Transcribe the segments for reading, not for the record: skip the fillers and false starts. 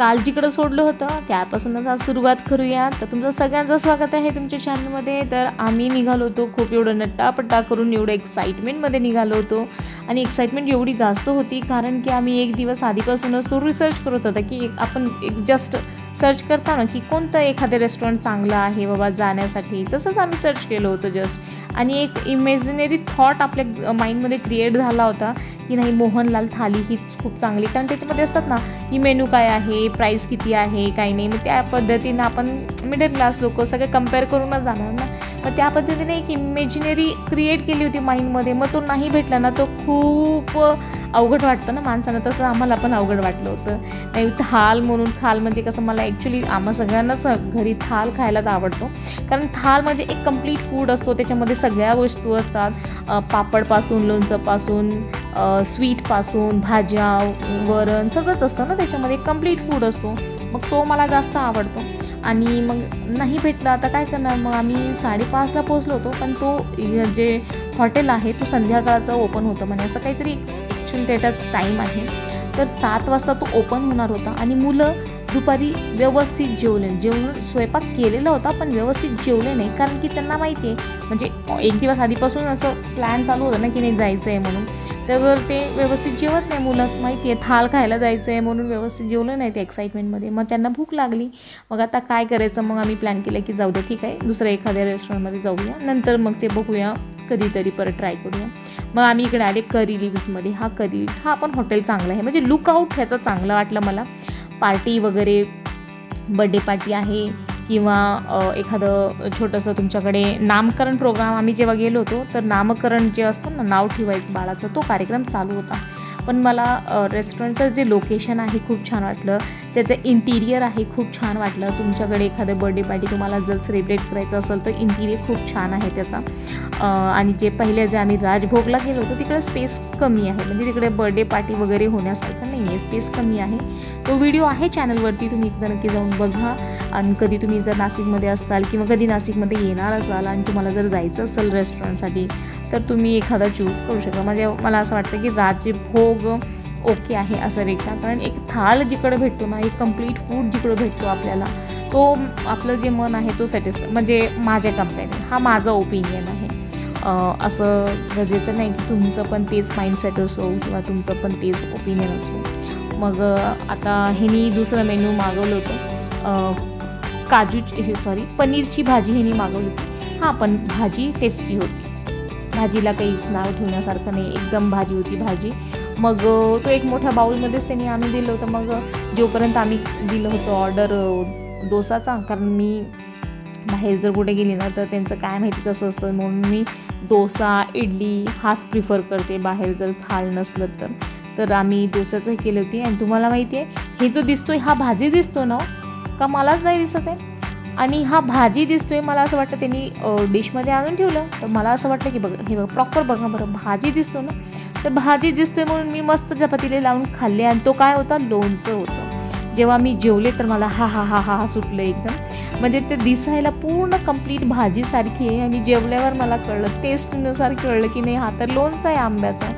काल जिकडं सोडलं होतं त्यापासूनच आज सुरुवात करूया. तर तुमचं सगळ्यांचं स्वागत आहे तुमच्या चॅनलमध्ये. तर आम्ही निघालो होतो खूप एवढं नट्टापट्टा करून, एवढं एक्साइटमेंटमध्ये निघालो होतो. आणि एक्साइटमेंट एवढी जास्त होती कारण की आम्ही एक दिवस आधीपासूनच तो रिसर्च करत होता की आपण जस्ट सर्च करता ना की कोणतं एखादं रेस्टॉरंट चांगलं आहे बाबा जाण्यासाठी. तसंच आम्ही सर्च केलं होतं जस्ट. आणि एक इमॅजिनरी थॉट आपल्या माइंडमध्ये क्रिएट झाला होता की नाही, मोहनलाल थाली हीच खूप चांगली, कारण त्याच्यामध्ये असतात ना की मेनू काय आहे, प्राईस किती आहे, काही नाही. मग त्या पद्धतीनं आपण मिडल क्लास लोक सगळे कंपेअर करूनच जाणार ना. मग त्या पद्धतीने एक इमॅजिनरी क्रिएट केली होती माइंडमध्ये. मग तो नाही भेटला ना, तो खूप अवघड वाटतं ना माणसानं. तसं आम्हाला पण अवघड वाटलं होतं. नाही, थाल म्हणून, थाल म्हणजे कसं, मला ॲक्च्युली आम्हा सगळ्यांनाच घरी थाल खायलाच आवडतो. कारण थाल म्हणजे एक कंप्लीट फूड असतो. त्याच्यामध्ये सगळ्या वस्तू असतात, पापडपासून, लोणचंपासून, स्वीटपासून, भाज्या, वरण सगळंच असतं ना त्याच्यामध्ये. कंप्लीट फूड असतो. मग तो मला जास्त आवडतो. आणि मग नाही भेटला आता काय करणार. मग आम्ही 5:30ला पोहोचलो होतो. पण तो जे हॉटेल आहे तो संध्याकाळचं ओपन होतं म्हणे, असं काहीतरी ॲक्च्युअली त्याचाच टाईम आहे. तर 7 वाजता तो ओपन होणार होता. आणि मुलं दुपारी व्यवस्थित जेवून स्वयंपाक केलेला होता पण व्यवस्थित जेवले नाही. कारण की त्यांना माहिती आहे, म्हणजे एक दिवस आधीपासून असं प्लॅन चालू होतं ना की नाही जायचं आहे म्हणून. तर ते व्यवस्थित जेवत नाही मुलं, माहिती आहे थाल खायला जायचं आहे म्हणून व्यवस्थित जेवलं नाही ते एक्साइटमेंटमध्ये. मग त्यांना भूक लागली. मग आता काय करायचं, मग आम्ही प्लॅन केलं की जाऊ दे, ठीक आहे दुसऱ्या एखाद्या रेस्टॉरंटमध्ये जाऊया, नंतर मग ते बघूया, कधीतरी परत ट्राय करूया. मग आम्ही इकडे आले करी लिव्समध्ये. हा करी लिव्स हा पण हॉटेल चांगला आहे, म्हणजे लुकआउट ह्याचं चांगलं वाटलं मला. पार्टी वगैरे, बड्डे पार्टी आहे किंवा एखादं छोटंसं तुमच्याकडे नामकरण प्रोग्राम, आम्ही जेव्हा गेलो होतो तर नामकरण जे असतं ना, नाव ठेवायचं बाळाचं, तो कार्यक्रम चालू होता. पण मला रेस्टॉरंटचं जे लोकेशन आहे खूप छान वाटलं. त्याचं इंटिरियर आहे खूप छान वाटलं. तुमच्याकडे एखादं बर्थडे पार्टी तुम्हाला जर सेलिब्रेट करायचं असेल तर इंटिरियर खूप छान आहे त्याचा. आणि जे आम्ही राजभोगला गेलो होतो तिकडे स्पेस कमी आहे, म्हणजे तिकडे बर्थडे पार्टी वगैरे होण्यासारखं नाही आहे, स्पेस कमी आहे. तो व्हिडिओ आहे चॅनलवरती, तुम्ही एकदा नक्की जाऊन बघा. आणि कधी तुम्ही जर नाशिकमध्ये असाल किंवा कधी नाशिकमध्ये येणार असाल आणि तुम्हाला जर जायचं असेल रेस्टॉरंटसाठी तर तुम्ही एखादा चूज करू शकता. म्हणजे मला असं वाटतं की राजभोग ओके आहे असं पेक्षा, कारण एक थाल जिकडं भेटतो ना, एक कंप्लीट फूड जिकडं भेटतो आपल्याला, तो आपलं जे मन आहे तो सॅटिस्फाय, म्हणजे माझ्या कंपेअर, हा माझा ओपिनियन आहे. असं गरजेचं नाही की तुमचं पण तेच माइंडसेट असो किंवा तुमचं पण तेच ओपिनियन असो. मग आता ह्यांनी दुसरं मेन्यू मागवलं होतं, पनीरची भाजी ह्यांनी मागवली होती. हां, पण भाजी टेस्टी होती. भाजीला काहीच नाव ठेवण्यासारखं नाही, एकदम भाजी होती भाजी. मग तो एक मोठ्या बाउलमध्येच त्यांनी आणून दिलं होतं. मग जोपर्यंत आम्ही दिलं होतं ऑर्डर डोसाचा, कारण मी बाहेर जर कुठे गेली ना तर त्यांचं काय माहिती कसं असतं, म्हणून मी डोसा, इडली हाच प्रिफर करते बाहेर जर थाळ नसलं तर आम्ही डोसाचं केली होती. आणि तुम्हाला माहिती आहे, हे जो दिसतोय हा भाजी दिसतो ना, का मलाच नाही दिसत आहे, आणि हा भाजी दिसतोय, मला असं वाटतं त्यांनी डिशमध्ये आणून ठेवलं. तर मला असं वाटतं की बघा, हे बघा प्रॉपर बघा बरं, भाजी दिसतो ना, तर भाजी दिसतोय म्हणून मी मस्त चपातीला लावून खाल्ले. आणि तो काय होता, लोणचं होतं. जेव्हा मी जेवले तर मला हा हा हा हा सुटलं एकदम. म्हणजे ते दिसायला पूर्ण कंप्लीट भाजीसारखी आहे आणि जेवल्यावर मला कळलं, टेस्टनुसार कळलं की नाही, हा तर लोणचं आहे आंब्याचा.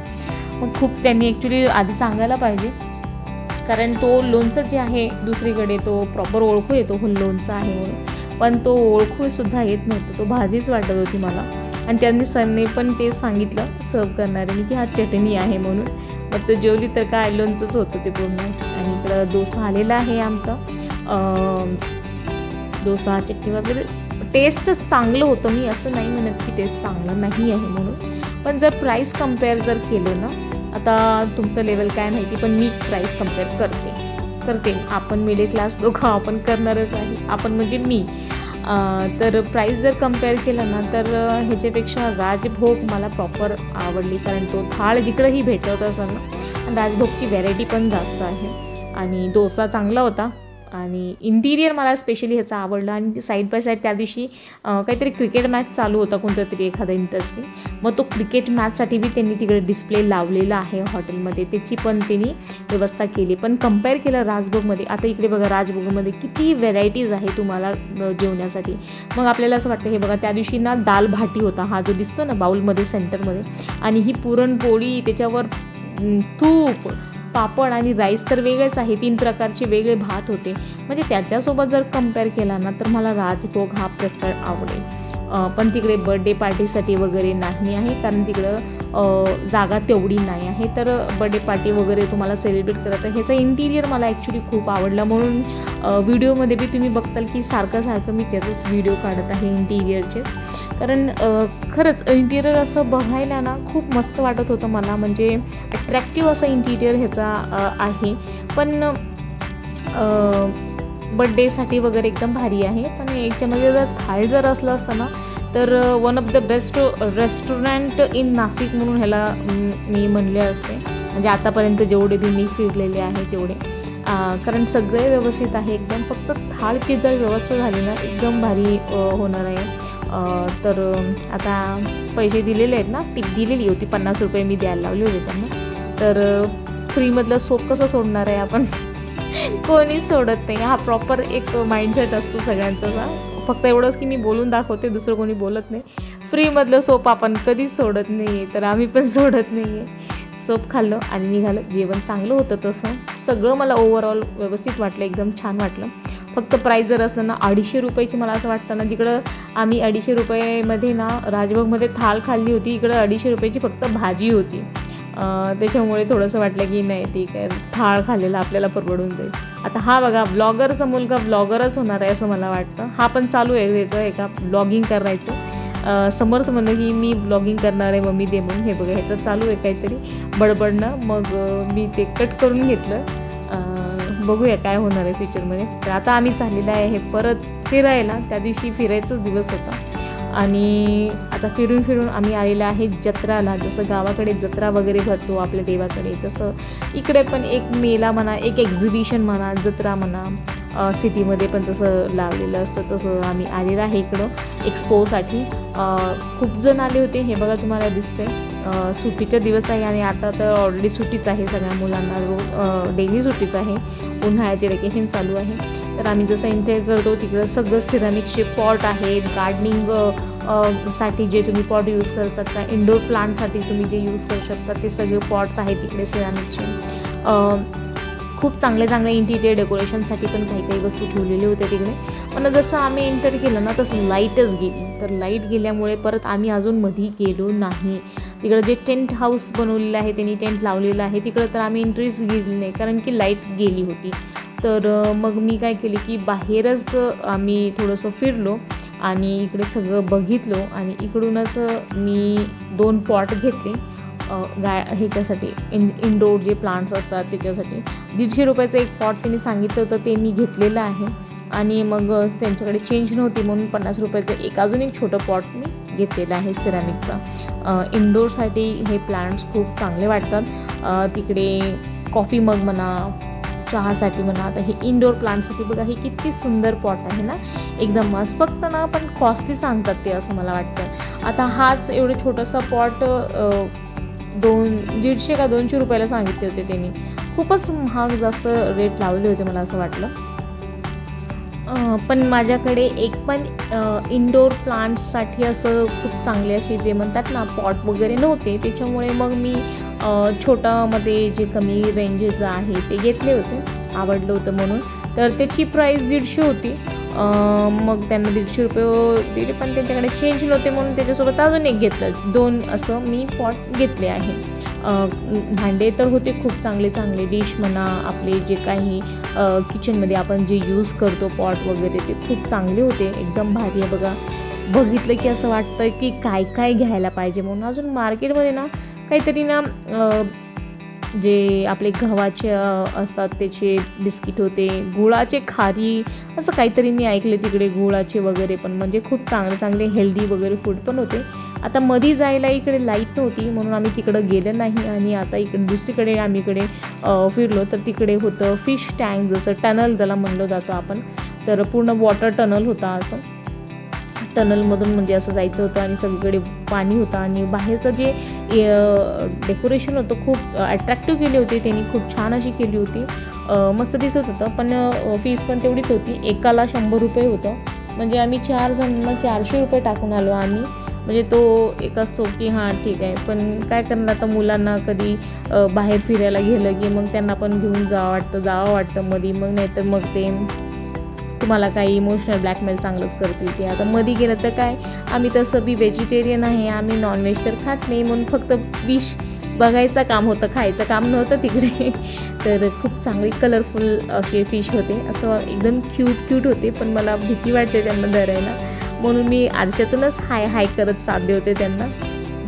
मग खूप त्यांनी ॲक्च्युली आधी सांगायला पाहिजे, कारण तो लोणचं जे आहे दुसरीकडे तो प्रॉपर ओळखू येतो लोणचं आहे म्हणून, पण तो ओळखूसुद्धा येत नव्हतं, तो भाजीच वाटत होती मला. आणि त्यांनी सरने पण तेच सांगितलं सर्व करणाऱ्यांनी की हा चटणी आहे म्हणून. मग तो जेवली तर काय, लोणचंच होतं ते पूर्ण. आणि इकडं डोसा आलेला आहे आमचा. डोसा, चटणी वगैरे टेस्टच चांगलं होतं. मी असं नाही म्हणत की टेस्ट चांगलं नाही आहे म्हणून, पण जर प्राईस कंपेअर जर केलं ना, आता तुमचं लेवल काय माहिती, पण मी प्राईस कंपेअर करते. आपण मिडल क्लास लोक आपण करणारच आहे, आपण म्हणजे मी. तर प्राईस जर कंपेअर केलं ना तर ह्याच्यापेक्षा राजभोग मला प्रॉपर आवडली, कारण तो थाळ जिकडंही भेटत असेल ना, आणि राजभोगची व्हॅरायटी पण जास्त आहे. आणि डोसा चांगला होता. आणि इंटिरियर मला स्पेशली ह्याचं आवडलं. आणि साईड बाय साईड त्या दिवशी काहीतरी क्रिकेट मॅच चालू होता, कोणतं तरी एखादा इंटरेस्टिंग. मग तो क्रिकेट मॅचसाठी बी त्यांनी तिकडे डिस्प्ले लावलेला आहे हॉटेलमध्ये, त्याची पण त्यांनी व्यवस्था केली. पण कंपेअर केलं राजभोगमध्ये, आता इकडे बघा राजभोगमध्ये किती व्हेरायटीज आहे तुम्हाला जेवण्यासाठी. मग आपल्याला असं वाटतं, हे बघा त्या दिवशी ना दाल भाटी होता, हा जो दिसतो ना बाउलमध्ये सेंटरमध्ये, आणि ही पुरणपोळी, त्याच्यावर तूप, पापड आणि राईस तर वेगळेच आहे, 3 प्रकारचे वेगळे भात होते. म्हणजे त्याच्यासोबत जर कंपेअर केला ना तर मला राजभोग हा प्रेफर आवडेल. पण तिकडे बर्थडे पार्टीसाठी वगैरे नाही आहे, कारण तिकडं जागा तेवढी नाही आहे. तर बर्थडे पार्टी वगैरे तुम्हाला सेलिब्रेट करायचं. ह्याचं इंटिरियर मला ॲक्च्युली खूप आवडलं, म्हणून व्हिडिओमध्ये बी तुम्ही बघताल की सारखं मी त्याचंच व्हिडिओ काढत आहे इंटिरियरचेच. कारण खरंच इंटिरियर असं बघायला ना खूप मस्त वाटत होतं मला, म्हणजे अट्रॅक्टिव्ह असं इंटिरियर ह्याचा आहे. पण बड्डेसाठी वगैरे एकदम भारी आहे. पण याच्यामध्ये जर थाळी जर असलं असतं ना तर one of the best restaurant in Nashik म्हणून ह्याला मी म्हणले असते. म्हणजे आतापर्यंत जेवढे बी मी फिरलेले आहे तेवढे, कारण सगळे व्यवस्थित आहे एकदम. फक्त थाळची जर व्यवस्था झाली ना एकदम भारी होणार आहे. तर आता पैसे दिलेले आहेत ना, टिप दिलेली होती 50 रुपये मी द्यायला लावले होते त्यांना. तर फ्रीमधलं सोप कसं सोडणार आहे आपण? कोणीच सोडत नाही. हा प्रॉपर एक माइंडसेट असतो सगळ्यांचा. फक्त एवढंच की मी बोलून दाखवते, दुसरं कोणी बोलत नाही. फ्रीमधलं सोप आपण कधीच सोडत नाही आहे, तर आम्ही पण सोडत नाही आहे. सोप खाल्लं आणि निघालं. जेवण चांगलं होतं, तसं सगळं मला ओव्हरऑल व्यवस्थित वाटलं, एकदम छान वाटलं. फक्त प्राईस जर असलं ना 250 रुपयाची, मला असं वाटतं ना जिकडं आम्ही 250 रुपयेमध्ये ना राजभोगमध्ये थाळ खाल्ली होती, इकडं 250 रुपयाची फक्त भाजी होती. त्याच्यामुळे थोडंसं वाटलं की नाही ठीक आहे, थाळ खाल्लेला आपल्याला परवडून जाईल. आता हा बघा ब्लॉगरचा मुलगा ब्लॉगरच होणार आहे असं मला वाटतं. हा पण चालू आहे त्याचं एका ब्लॉगिंग करायचं. समर्थ म्हणलं की मी ब्लॉगिंग करणार आहे, मम्मी दे म्हणून. हे बघा ह्याचं चालू आहे काहीतरी बडबडणं. मग मी ते कट करून घेतलं. बघूया काय होणार आहे फ्युचरमध्ये. तर आता आम्ही चाललेलं आहे हे परत फिरायला. त्या दिवशी फिरायचाच दिवस होता आणि आता फिरून आम्ही आलेलं आहे जत्राला. जसं गावाकडे जत्रा वगैरे भरतो आपल्या देवाकडे, तसं इकडे पण एक मेला म्हणा, एक एक्झिबिशन म्हणा, जत्रा म्हणा, सिटीमध्ये पण तसं लावलेलं असतं. तसं आम्ही आलेलं आहे इकडं एक्सपोसाठी. खूप जण आले होते. हे बघा तुम्हाला दिसते. सुट्टीचा दिवस आहे आणि आता तर ऑलरेडी सुट्टीच आहे सगळ्या मुलांना, डेली सुट्टीच आहे. उन्हाळ्याचे वेकेशन चालू आहे. तर आम्ही जसं एंटर करतो तिकडं सगळं सिरामिकचे पॉट आहेत. गार्डनिंग साठी जे तुम्ही पॉट यूज करू शकता, इंडोर प्लांटसाठी तुम्ही जे यूज करू शकता ते सगळे पॉट्स आहेत तिकडे सिरामिकचे. खूप चांगले इंटिरियर डेकोरेशनसाठी पण काही वस्तू ठेवलेले होते तिकडे. पण जसं आम्ही एंटर केलं ना तसं लाईटच गेली. तर लाईट गेल्यामुळे परत आम्ही अजून मधी गेलो नाही. तिकडं जे टेंट हाऊस बनवलेलं आहे, त्यांनी टेंट लावलेलं आहे तिकडं, तर आम्ही एंट्रीच गेली नाही कारण की लाईट गेली होती. तर मग मी काय केली की बाहेरच आम्ही थोडंसं फिरलो आणि इकडे सगळं बघितलो आणि इकडूनच मी 2 पॉट घेतले ह्याच्यासाठी, इंडोर जे प्लांट्स असतात त्याच्यासाठी. 150 रुपयाचं एक पॉट त्यांनी सांगितलं होतं, ते मी घेतलेलं आहे. आणि मग त्यांच्याकडे चेंज नव्हती म्हणून 50 रुपयाचं अजून एक छोटं पॉट मी घेतलेलं आहे सिरामिकचा. इंडोरसाठी हे प्लांट्स खूप चांगले वाटतात. तिकडे कॉफी मग म्हणा, चहासाठी म्हणा. आता हे इंडोर प्लांटसाठी बघा, हे किती सुंदर पॉट आहे ना, एकदम मस्त. फक्त ना पण कॉस्टली सांगतात ते असं मला वाटतं. आता हाच एवढं छोटंसं पॉट 150 का 200 रुपयाला सांगितले होते त्यांनी. खूपच महाग जास्त रेट लावले होते मला असं वाटलं. पण माझ्याकडे एक पण इंडोर प्लांट्ससाठी असं खूप चांगले असे जे म्हणतात ना पॉट वगैरे नव्हते. त्याच्यामुळे मग मी छोटामध्ये जे कमी रेंजेचं आहे ते घेतले होते, आवडलं होतं म्हणून. तर त्याची प्राईस 150 होती. मग त्यांना 150 रुपये दिले, पण त्यांच्याकडे चेंज नव्हते म्हणून त्याच्यासोबत अजून एक घेतलं. 2 असं मी पॉट घेतले आहे. भांडे तर होते खूप चांगले डिश म्हणा, आपले जे काही किचनमध्ये आपण जे यूज करतो पॉट वगैरे, ते खूप चांगले होते, एकदम भारी आहे. बघा बघितलं की असं वाटतं की काय घ्यायला पाहिजे म्हणून. अजून मार्केटमध्ये ना काहीतरी ना जे आपले गव्हाचे असतात त्याचे बिस्किट होते, गुळाचे खारी, असं काहीतरी मी ऐकले तिकडे गुळाचे वगैरे पण. म्हणजे खूप चांगले हेल्दी वगैरे फूड पण होते. आता मधी जायला इकडे लाईट नव्हती म्हणून आम्ही तिकडं गेलं नाही. आणि आता इकडे दुसरीकडे आम्ही इकडे फिरलो तर तिकडे होतं फिश टँक, जसं टनल त्याला म्हणलं जातं आपण. तर पूर्ण वॉटर टनल होता. असं टनलमधून म्हणजे असं जायचं होतं आणि सगळीकडे पाणी होतं. आणि बाहेरचं जे डेकोरेशन होतं खूप अट्रॅक्टिव्ह केली होती त्यांनी, खूप छान अशी केली होती, मस्त दिसत होतं. पण फीस पण तेवढीच होती, एकाला 100 रुपये होतं. म्हणजे आम्ही 4 जणांना 400 रुपये टाकून आलो आम्ही. म्हणजे तो एक असतो की हां ठीक आहे, पण काय करणार आता मुलांना कधी बाहेर फिरायला गेलं की मग त्यांना पण घेऊन जावं वाटतं मध्ये, मग नाहीतर मग ते तुम्हाला काही इमोशनल ब्लॅकमेल चांगलंच करतील ते. आता मध्ये गेलं तर काय, आम्ही तसं बी व्हेजिटेरियन आहे, आम्ही नॉनव्हेज तर खात नाही, म्हणून फक्त फिश बघायचं काम होतं, खायचं काम नव्हतं तिकडे. तर खूप चांगले कलरफुल असे फिश होते, असं एकदम क्यूट होते, पण मला भीती वाटते त्यांना धरायला, म्हणून मी आरशातूनच हाय करत चालले होते त्यांना.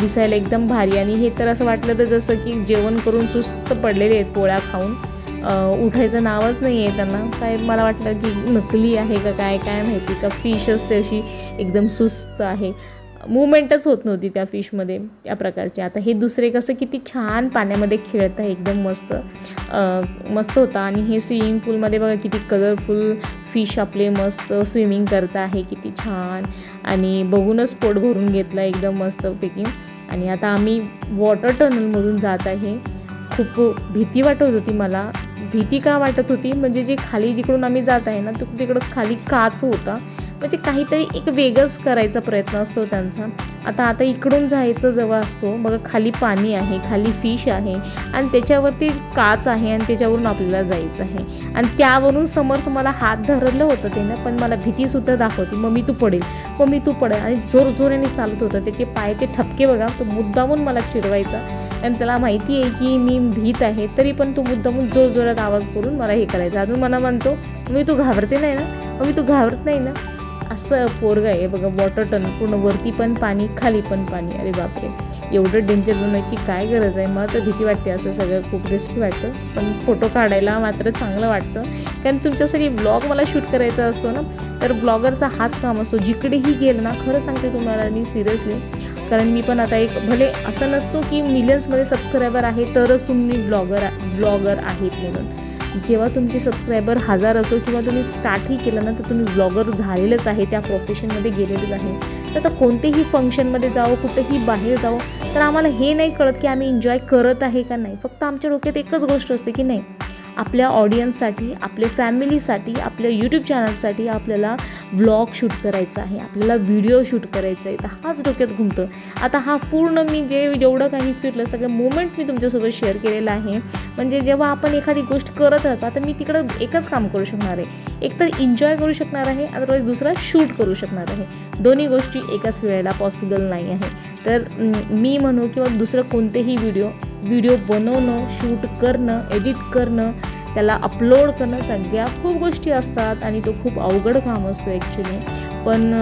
दिसायला एकदम भारी, आणि हे तर असं वाटलं तर जसं की जेवण करून सुस्त पडलेले आहेत पोळ्या खाऊन, उठायचं नावच नाही आहे त्यांना. काय मला वाटलं की नकली आहे का काय माहिती, का फिश असते अशी एकदम सुस्त आहे, मूवमेंटच होत नव्हती त्या फिशमध्ये त्या प्रकारची. आता हे दुसरे कसं किती छान पाण्यामध्ये खेळत आहे, एकदम मस्त होता. आणि हे स्विमिंग पूलमध्ये बघा किती कलरफुल फिश आपले मस्त स्विमिंग करत आहे, किती छान, आणि बघूनच पोट भरून घेतलं एकदम मस्तपैकी. आणि आता आम्ही वॉटर टनलमधून जात आहे. खूप भीती वाटत होती मला. भीती का वाटत होती, म्हणजे जे खाली जिकडून आम्ही जात आहे ना, तिकडं खाली काच होता, म्हणजे काहीतरी एक वेगळंच करायचा प्रयत्न असतो त्यांचा. आता इकडून जायचं जेव्हा असतो बघा, खाली पाणी आहे, खाली फिश आहे, आणि त्याच्यावरती काच आहे, आणि त्याच्यावरून आपल्याला जायचं आहे, आणि त्यावरून समोर तुम्हाला हात धरलं होतं त्यानं, पण मला भीतीसुद्धा दाखवते, मम्मी तू पडेल, आणि जोराने चालत होतं. त्याचे पायाचे ठपके बघा, तो मुद्दामून मला चिडवायचा, आणि त्याला माहिती आहे की मी भीत आहे, तरी पण तो मुद्दामून जोरात आवाज करून मला हे करायचा. अजून मला म्हणतो, मम्मी तू घाबरते नाही ना, मम्मी तू घाबरत नाही ना. असं पोरगा आहे बघा. वॉटर टनल पूर्ण वरती पण पाणी, खाली पण पाणी. अरे बापरे, एवढं डेंजर बनवायची काय गरज आहे. मला तर भीती वाटते, असं सगळं खूप रिस्की वाटतं, पण फोटो काढायला मात्र चांगलं वाटतं, कारण तुमच्यासाठी ब्लॉग मला शूट करायचा असतो ना, तर ब्लॉगरचा हाच काम असतो. जिकडेही गेलं ना, खरं सांगते तुम्हाला मी सिरियसली, कारण मी पण आता एक, भले असं नसतो की मिलियन्समध्ये सबस्क्रायबर आहे तरच तुम्ही ब्लॉगर आहेत म्हणून. जेव्हा तुमचे सबस्क्रायबर 1000 असो, किंवा तुम्ही स्टार्टही केलं ना, तर तुम्ही ब्लॉगर झालेलंच आहे, त्या प्रोफेशनमध्ये गेलेलेच आहे. तर आता कोणतेही फंक्शनमध्ये जाओ, कुठेही बाहेर जाओ, तर आम्हाला हे नाही कळत की आम्ही एन्जॉय करत आहे का नाही. फक्त आमच्या डोक्यात एकच गोष्ट असते की नाही, आपल्या ऑडियन्ससाठी, आपल्या फॅमिलीसाठी, आपल्या यूट्यूब चॅनलसाठी आपल्याला ब्लॉग शूट करायचा आहे, आपल्याला व्हिडिओ शूट करायचा आहे. तर हाच डोक्यात घुमतं. आता हा पूर्ण मी जेवढं काही फिरलं, सगळं मोमेंट मी तुमच्यासोबत शेअर केलेलं आहे. म्हणजे जेव्हा आपण एखादी गोष्ट करत राहतो, आता मी तिकडं एकच काम करू शकणार आहे, एक तर एन्जॉय करू शकणार आहे, अदरवाईज दुसरा शूट करू शकणार आहे. दोन्ही गोष्टी एकाच वेळेला पॉसिबल नाही आहे. तर मी म्हणू किंवा दुसरं कोणतेही व्हिडिओ बनवणं, शूट करणं, एडिट करणं, त्याला अपलोड करणं, सगळ्या खूप गोष्टी असतात, आणि तो खूप अवघड काम असतो ॲक्च्युली. पण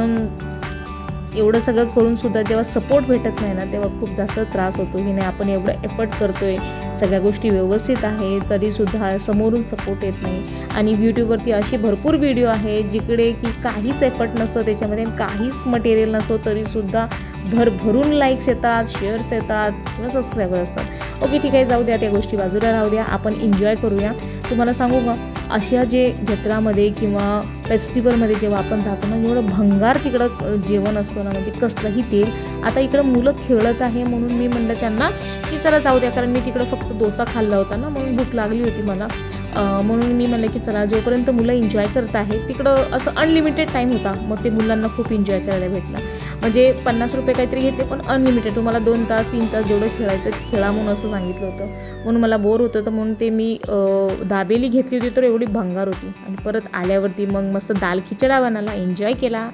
एवढं सगळं करूनसुद्धा जेव्हा सपोर्ट भेटत नाही ना, तेव्हा खूप जास्त त्रास होतो की नाही, आपण एवढं एफर्ट करतो आहे, सगळ्या गोष्टी व्यवस्थित आहे, तरीसुद्धा समोरून सपोर्ट येत नाही. आणि यूट्यूबवरती असे भरपूर व्हिडिओ आहे जिकडे की काहीच एफर्ट नसतं त्याच्यामध्ये, काहीच मटेरियल नसतो, तरीसुद्धा भरभरून लाईक्स येतात, शेअर्स येतात, किंवा सबस्क्रायबर असतात. ओके ठीक आहे, जाऊ द्या, त्या गोष्टी बाजूला राहू द्या, आपण एन्जॉय करूया. तुम्हाला सांगू का, अशा जे जत्रामध्ये किंवा फेस्टिवलमध्ये जेव्हा आपण जातो ना, एवढं भंगार तिकडं जेवण असतो ना, म्हणजे कसलंही तेल. आता इकडं मुलं खेळत आहे, म्हणून मी म्हणलं त्यांना की चला जाऊ द्या, कारण मी तिकडं फक्त डोसा खाल्ला होता ना, म्हणून भूक लागली होती मला, म्हणून मी म्हणलं की चला, जोपर्यंत मुलं एन्जॉय करत आहे, तिकडं असं अनलिमिटेड टाईम होता, मग ते मुलांना खूप एन्जॉय करायला भेटला. म्हणजे 50 रुपये काहीतरी घेतले, पण अनलिमिटेड, तुम्हाला 2 तास 3 तास जेवढं खेळायचं खेळा म्हणून असं सांगितलं होतं. म्हणून मला बोर होतं, तर म्हणून ते मी दाबेली घेतली होती, तर एवढी भंगार होती. आणि परत आल्यावरती मग मस्त दाल खिचडा बनवला, एन्जॉय केला.